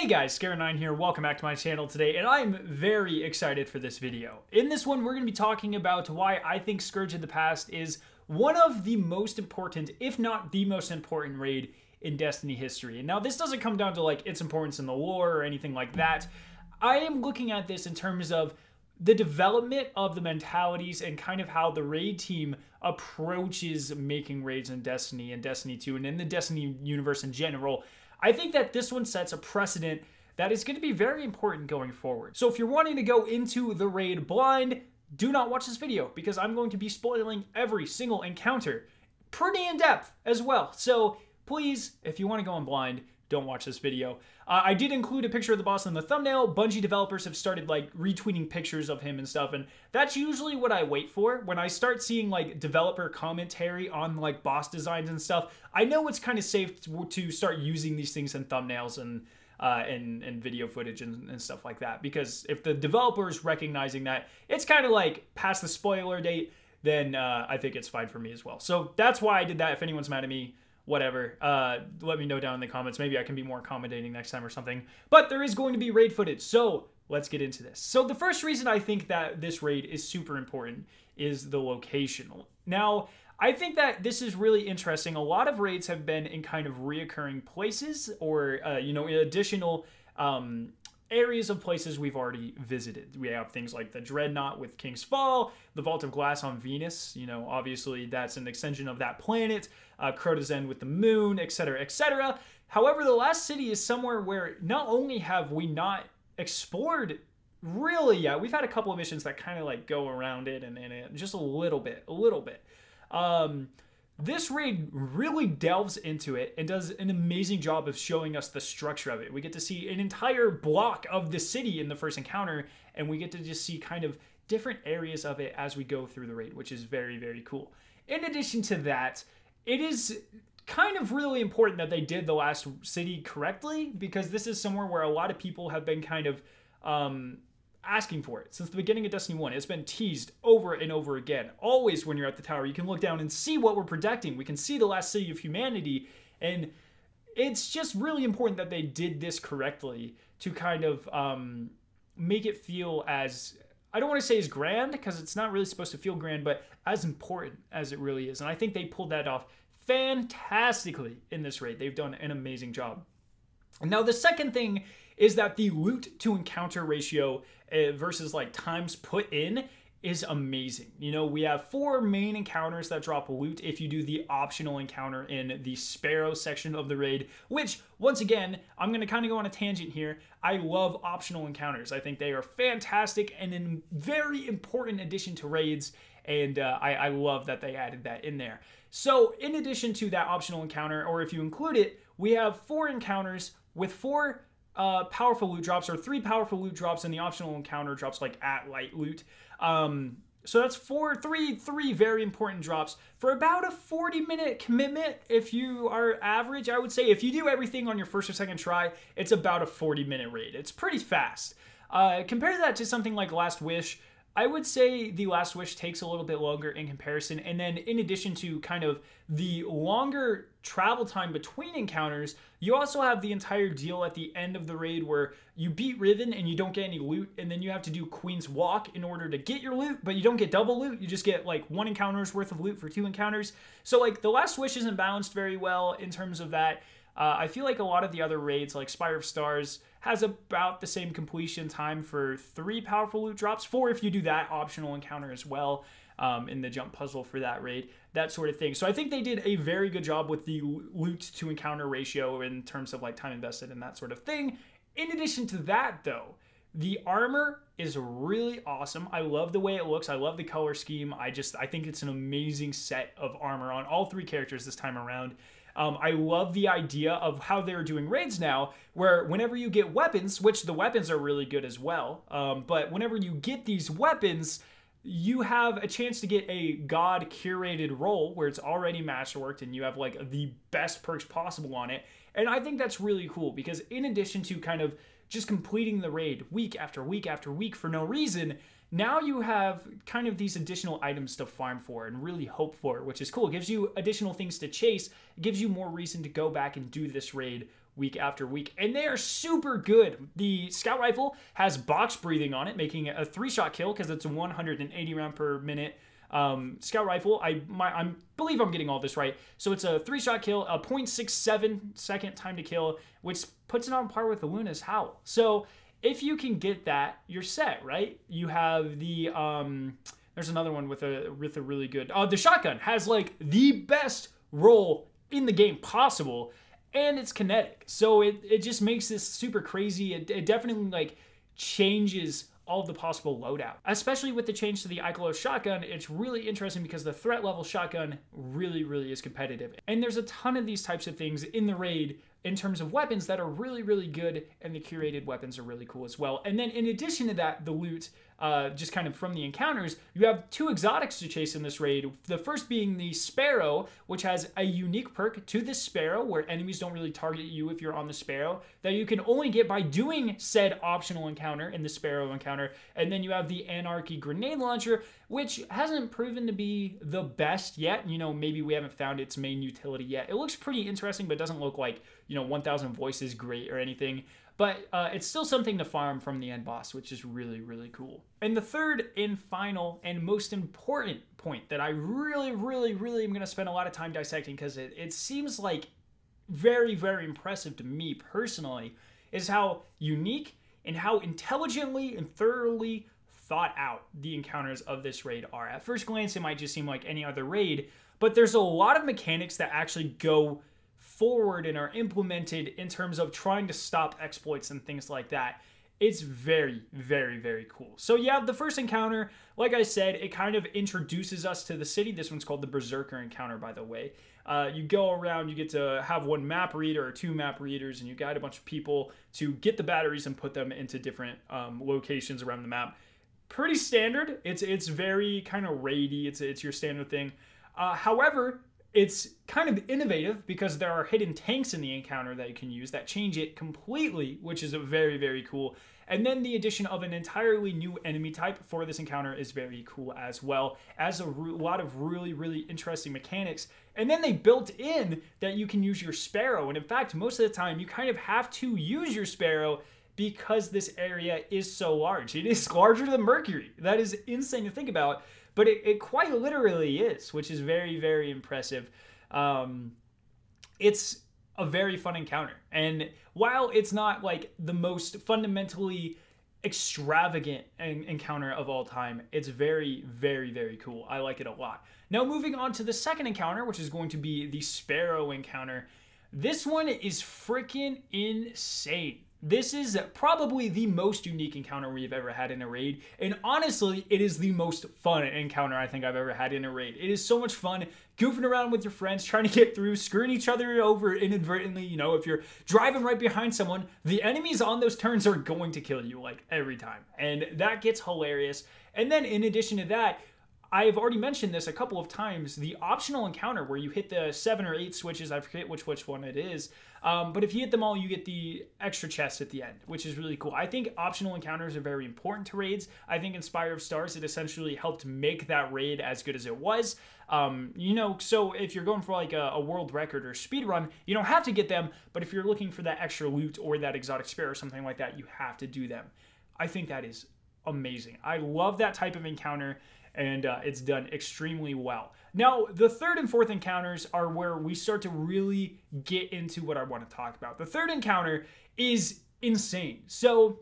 Hey guys, Scarrow9 here, welcome back to my channel today, and I'm very excited for this video. In this one, we're going to be talking about why I think Scourge of the Past is one of the most important, if not the most important raid in Destiny history. And now this doesn't come down to like its importance in the lore or anything like that. I am looking at this in terms of the development of the mentalities and kind of how the raid team approaches making raids in Destiny and Destiny 2 and in the Destiny universe in general. I think that this one sets a precedent that is going to be very important going forward. So if you're wanting to go into the raid blind, do not watch this video because I'm going to be spoiling every single encounter pretty in depth as well. So please, if you want to go in blind, don't watch this video. I did include a picture of the boss in the thumbnail. Bungie developers have started like retweeting pictures of him and stuff, and that's usually what I wait for. When I start seeing like developer commentary on like boss designs and stuff, I know it's kind of safe to start using these things in thumbnails and video footage and stuff like that. Because if the developer is recognizing that it's kind of like past the spoiler date, then I think it's fine for me as well. So that's why I did that. If anyone's mad at me, whatever, let me know down in the comments. Maybe I can be more accommodating next time or something. But there is going to be raid footage, so let's get into this. So the first reason I think that this raid is super important is the location. Now, I think that this is really interesting. A lot of raids have been in kind of reoccurring places or, in additional areas of places we've already visited. We have things like the Dreadnought with King's Fall, the Vault of Glass on Venus, obviously that's an extension of that planet, Crota's End with the moon, etc., etc. However, the last city is somewhere where not only have we not explored really yet, we've had a couple of missions that kind of like go around it and just a little bit. This raid really delves into it and does an amazing job of showing us the structure of it. We get to see an entire block of the city in the first encounter, and we get to just see kind of different areas of it as we go through the raid, which is very, very cool. In addition to that, it is kind of really important that they did the last city correctly, because this is somewhere where a lot of people have been kind of asking for it since the beginning of Destiny 1. It's been teased over and over again. Always when you're at the tower, you can look down and see what we're protecting. We can see the last city of humanity, and it's just really important that they did this correctly to kind of make it feel as, I don't want to say as grand, because it's not really supposed to feel grand, but as important as it really is. And I think they pulled that off fantastically in this raid. They've done an amazing job. Now, the second thing is that the loot to encounter ratio versus like times put in is amazing. We have 4 main encounters that drop loot if you do the optional encounter in the Sparrow section of the raid, which, once again, I'm going to kind of go on a tangent here. I love optional encounters. I think they are fantastic and a very important addition to raids, and I love that they added that in there. So, in addition to that optional encounter, or if you include it, we have 4 encounters with 4 powerful loot drops, or 3 powerful loot drops, and the optional encounter drops like at light loot. So that's three very important drops for about a 40-minute commitment. If you are average, I would say if you do everything on your first or second try, it's about a 40-minute raid. It's pretty fast. Compare that to something like Last Wish. I would say the Last Wish takes a little bit longer in comparison, and then in addition to kind of the longer travel time between encounters, you also have the entire deal at the end of the raid where you beat Riven and you don't get any loot, and then you have to do Queen's Walk in order to get your loot, but you don't get double loot. You just get like 1 encounter's worth of loot for 2 encounters. So like the Last Wish isn't balanced very well in terms of that. I feel like a lot of the other raids, like Spire of Stars, has about the same completion time for 3 powerful loot drops, 4 if you do that optional encounter as well, in the jump puzzle for that raid, that sort of thing. So I think they did a very good job with the loot to encounter ratio in terms of like time invested and that sort of thing. In addition to that, though, the armor is really awesome. I love the way it looks. I love the color scheme. I think it's an amazing set of armor on all 3 characters this time around. I love the idea of how they're doing raids now, where whenever you get weapons, which the weapons are really good as well, but whenever you get these weapons, you have a chance to get a God curated role where it's already masterworked and you have like the best perks possible on it. And I think that's really cool because in addition to kind of just completing the raid week after week after week for no reason, now you have kind of these additional items to farm for and really hope for, which is cool. It gives you additional things to chase. It gives you more reason to go back and do this raid week after week, and they are super good. The scout rifle has box breathing on it, making it a 3-shot kill because it's a 180 round per minute scout rifle. I believe I'm getting all this right. So it's a 3-shot kill, a 0.67 second time to kill, which puts it on par with the Luna's Howl. So if you can get that, you're set, right? You have the there's another one with a really good. The shotgun has like the best roll in the game possible, and it's kinetic, so it just makes this super crazy. It definitely like changes all of the possible loadout, especially with the change to the Icolo shotgun. It's really interesting because the threat level shotgun really is competitive, and there's a ton of these types of things in the raid in terms of weapons that are really good, and the curated weapons are really cool as well. And then in addition to that, the loot, just kind of from the encounters, you have 2 exotics to chase in this raid. The first being the Sparrow, which has a unique perk to the Sparrow where enemies don't really target you if you're on the Sparrow, that you can only get by doing said optional encounter in the Sparrow Encounter. And then you have the Anarchy Grenade Launcher, which hasn't proven to be the best yet. You know, maybe we haven't found its main utility yet. It looks pretty interesting, but doesn't look like, you know, 1000 voices great or anything. But it's still something to farm from the end boss, which is really cool. And the third and final and most important point that I really am going to spend a lot of time dissecting, because it seems like very impressive to me personally, is how unique and how intelligently and thoroughly thought out the encounters of this raid are. At first glance, it might just seem like any other raid, but there's a lot of mechanics that actually go forward and are implemented in terms of trying to stop exploits and things like that. It's very cool. So yeah, the first encounter, like I said, it kind of introduces us to the city. This one's called the Berserker Encounter, by the way. You go around, you get to have 1 map reader or 2 map readers, and you guide a bunch of people to get the batteries and put them into different locations around the map. Pretty standard. It's very kind of raidy. It's your standard thing. However, it's kind of innovative because there are hidden tanks in the encounter that you can use that change it completely, which is very cool. And then the addition of an entirely new enemy type for this encounter is very cool as well, as a lot of really interesting mechanics. And then they built in that you can use your Sparrow, and in fact, most of the time you kind of have to use your Sparrow because this area is so large. It is larger than Mercury. That is insane to think about. But it quite literally is, which is very impressive. It's a very fun encounter. And while it's not like the most fundamentally extravagant encounter of all time, it's very cool. I like it a lot. Now moving on to the second encounter, which is going to be the Sparrow Encounter. This one is freaking insane. This is probably the most unique encounter we've ever had in a raid, and honestly, it is the most fun encounter I think I've ever had in a raid. It is so much fun goofing around with your friends, trying to get through, screwing each other over inadvertently. You know, if you're driving right behind someone, the enemies on those turns are going to kill you, like, every time, and that gets hilarious. And then in addition to that, I've already mentioned this a couple of times, the optional encounter where you hit the 7 or 8 switches, I forget which one it is, but if you hit them all, you get the extra chest at the end, which is really cool. I think optional encounters are very important to raids. I think in Spire of Stars, it essentially helped make that raid as good as it was. You know, so if you're going for like a world record or speed run, you don't have to get them, but if you're looking for that extra loot or that exotic Sparrow or something like that, you have to do them. I think that is amazing. I love that type of encounter, and it's done extremely well. Now, the third and fourth encounters are where we start to really get into what I want to talk about. The third encounter is insane. So,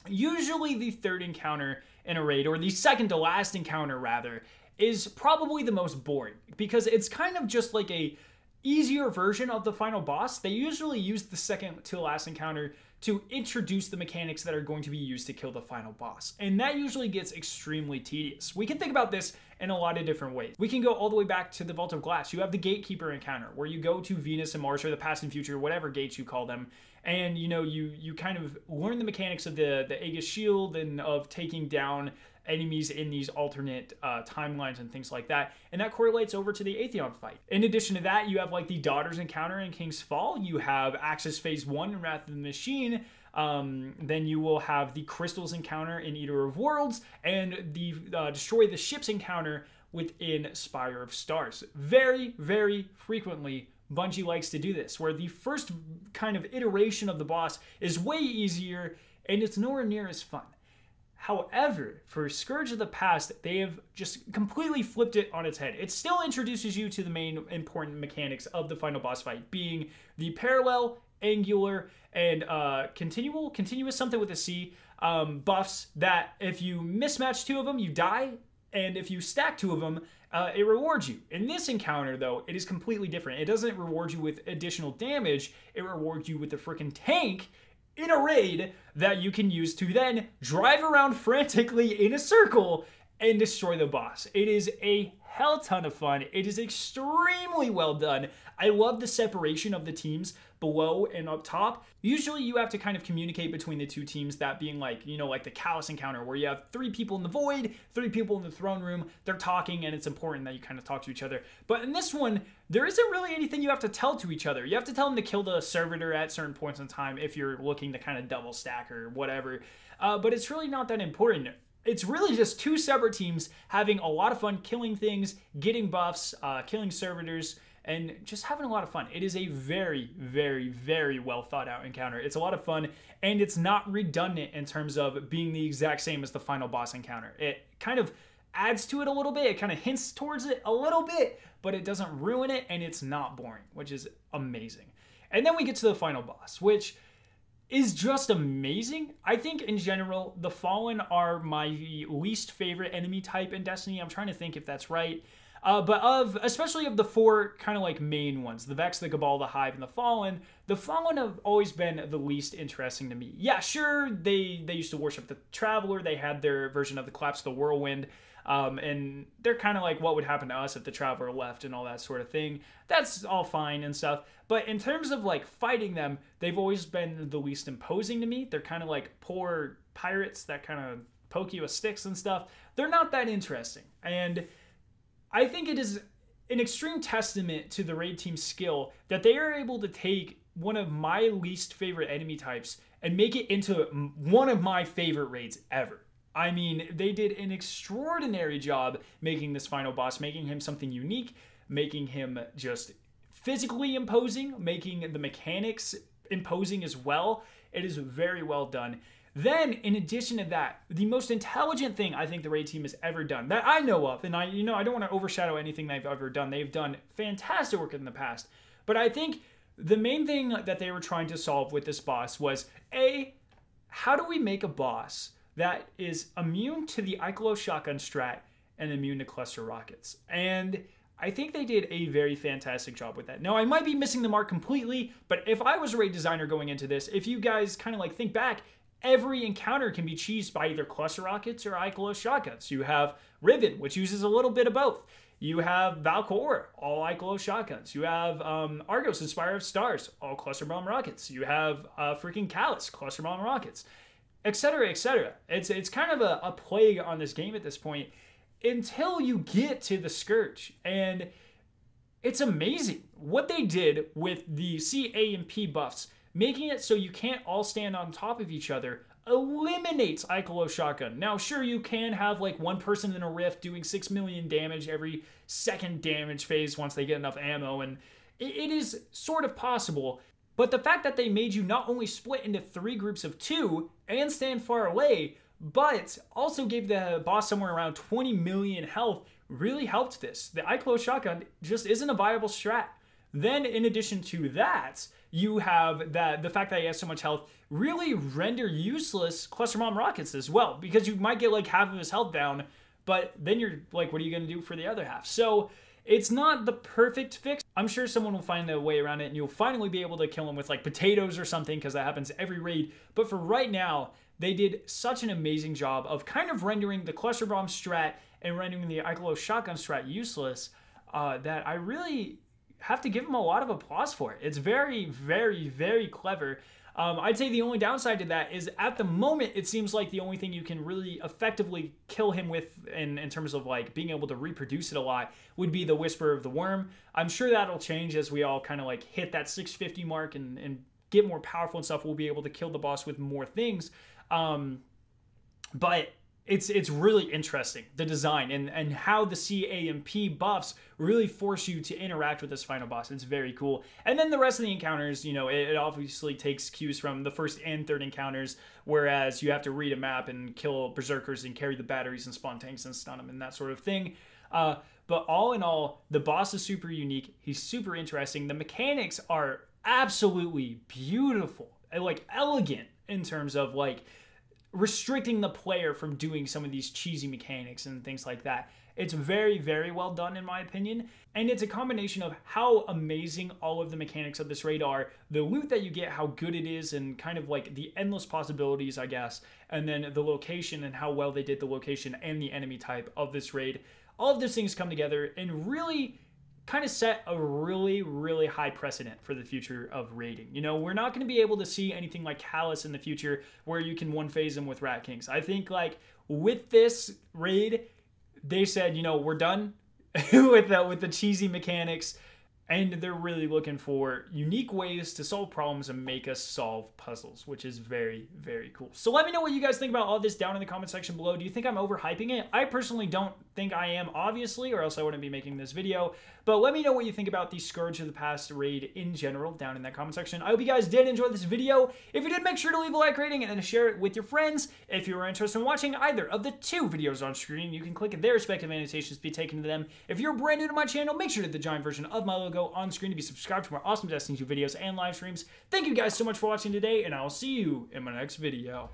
usually the third encounter in a raid, or the second to last encounter rather, is probably the most boring, because it's kind of just like a easier version of the final boss. They usually use the second to last encounter to introduce the mechanics that are going to be used to kill the final boss. And that usually gets extremely tedious. We can think about this in a lot of different ways. We can go all the way back to the Vault of Glass. You have the Gatekeeper encounter, where you go to Venus and Mars, or the past and future, whatever gates you call them, and you know, you kind of learn the mechanics of the Aegis Shield and of taking down enemies in these alternate timelines and things like that, and that correlates over to the Atheon fight. In addition to that, you have like the Daughters encounter in King's Fall, you have Axis Phase 1 in Wrath of the Machine, then you will have the Crystals encounter in Eater of Worlds, and the Destroy the Ships encounter within Spire of Stars. Very frequently Bungie likes to do this, where the first kind of iteration of the boss is way easier and it's nowhere near as fun. However, for Scourge of the Past, they have just completely flipped it on its head. It still introduces you to the main important mechanics of the final boss fight, being the parallel, angular, and continuous something with a C buffs that if you mismatch 2 of them, you die, and if you stack 2 of them, it rewards you. In this encounter, though, it is completely different. It doesn't reward you with additional damage, it rewards you with a freaking tank in a raid that you can use to then drive around frantically in a circle and destroy the boss. It is a hell ton of fun. It is extremely well done. I love the separation of the teams below and up top. Usually you have to kind of communicate between the 2 teams, that being like, you know, like the Callous Encounter, where you have 3 people in the Void, 3 people in the Throne Room, they're talking, and it's important that you kind of talk to each other. But in this one, there isn't really anything you have to tell to each other. You have to tell them to kill the servitor at certain points in time if you're looking to kind of double stack or whatever. But it's really not that important. It's really just 2 separate teams having a lot of fun killing things, getting buffs, killing servitors, and just having a lot of fun. It is a very, very, very well thought out encounter. It's a lot of fun, and it's not redundant in terms of being the exact same as the final boss encounter. It kind of adds to it a little bit. It kind of hints towards it a little bit, but it doesn't ruin it, and it's not boring, which is amazing. And then we get to the final boss, which is just amazing. I think in general, the Fallen are my least favorite enemy type in Destiny. I'm trying to think if that's right. But especially of the 4 kind of like main ones, the Vex, the Cabal, the Hive, and the Fallen have always been the least interesting to me. Yeah, sure, they used to worship the Traveler. They had their version of the Collapse of the Whirlwind. And they're kind of like what would happen to us if the Traveler left and all that sort of thing. That's all fine and stuff. But in terms of like fighting them, they've always been the least imposing to me. They're kind of like poor pirates that kind of poke you with sticks and stuff. They're not that interesting. And I think it is an extreme testament to the raid team's skill that they are able to take one of my least favorite enemy types and make it into one of my favorite raids ever. I mean, they did an extraordinary job making this final boss, making him something unique, making him just physically imposing, making the mechanics imposing as well. It is very well done. Then, in addition to that, the most intelligent thing I think the raid team has ever done, that I know of, and I don't want to overshadow anything they've ever done. They've done fantastic work in the past. But I think the main thing that they were trying to solve with this boss was, A, how do we make a boss that is immune to the Icolo shotgun strat and immune to cluster rockets? And I think they did a very fantastic job with that. Now, I might be missing the mark completely, but if I was a raid designer going into this, if you guys kind of like think back, every encounter can be cheesed by either cluster rockets or Icolo shotguns. You have Riven, which uses a little bit of both. You have Valkor, all Icolo shotguns. You have Argos, Spire of Stars, all cluster bomb rockets. You have freaking Callus, cluster bomb rockets, etc., etc. It's kind of a plague on this game at this point until you get to the Scourge. And it's amazing what they did with the C, A, and P buffs. Making it so you can't all stand on top of each other eliminates Icolo shotgun. Now, sure, you can have like one person in a rift doing 6 million damage every second damage phase once they get enough ammo, and it is sort of possible. But the fact that they made you not only split into 3 groups of 2 and stand far away, but also gave the boss somewhere around 20 million health really helped this. The Icolo shotgun just isn't a viable strat. Then, in addition to that, you have the fact that he has so much health really render useless cluster bomb rockets as well, because you might get like half of his health down, but then you're like, what are you going to do for the other half? So it's not the perfect fix. I'm sure someone will find a way around it, and you'll finally be able to kill him with like potatoes or something, because that happens every raid. But for right now, they did such an amazing job of kind of rendering the cluster bomb strat and rendering the Icolo shotgun strat useless that I really have to give them a lot of applause for it. It's very, very, very clever. I'd say the only downside to that is at the moment, it seems like the only thing you can really effectively kill him with in terms of like being able to reproduce it a lot would be the Whisper of the Worm. I'm sure that'll change as we all kind of like hit that 650 mark and get more powerful and stuff. We'll be able to kill the boss with more things. But it's really interesting, the design and how the CAMP buffs really force you to interact with this final boss. It's very cool. And then the rest of the encounters, you know, it obviously takes cues from the first and third encounters, whereas you have to read a map and kill berserkers and carry the batteries and spawn tanks and stun them and that sort of thing. But all in all, the boss is super unique. He's super interesting. The mechanics are absolutely beautiful and like elegant in terms of like restricting the player from doing some of these cheesy mechanics and things like that. It's very, very well done in my opinion. And it's a combination of how amazing all of the mechanics of this raid are, the loot that you get, how good it is, and kind of like the endless possibilities, I guess. And then the location and how well they did the location and the enemy type of this raid. All of those things come together and really kind of set a really, really high precedent for the future of raiding. You know, we're not going to be able to see anything like Callus in the future where you can one-phase them with Rat Kings. I think like with this raid, they said, you know, we're done with the cheesy mechanics, and they're really looking for unique ways to solve problems and make us solve puzzles, which is very, very cool. So let me know what you guys think about all this down in the comment section below. Do you think I'm overhyping it? I personally don't think I am, obviously, or else I wouldn't be making this video. But let me know what you think about the Scourge of the Past raid in general down in that comment section. I hope you guys did enjoy this video. If you did, make sure to leave a like rating and share it with your friends. If you are interested in watching either of the two videos on screen, you can click their respective annotations to be taken to them. If you're brand new to my channel, make sure to hit the giant version of my logo on screen to be subscribed to more awesome Destiny 2 videos and live streams. Thank you guys so much for watching today, and I will see you in my next video.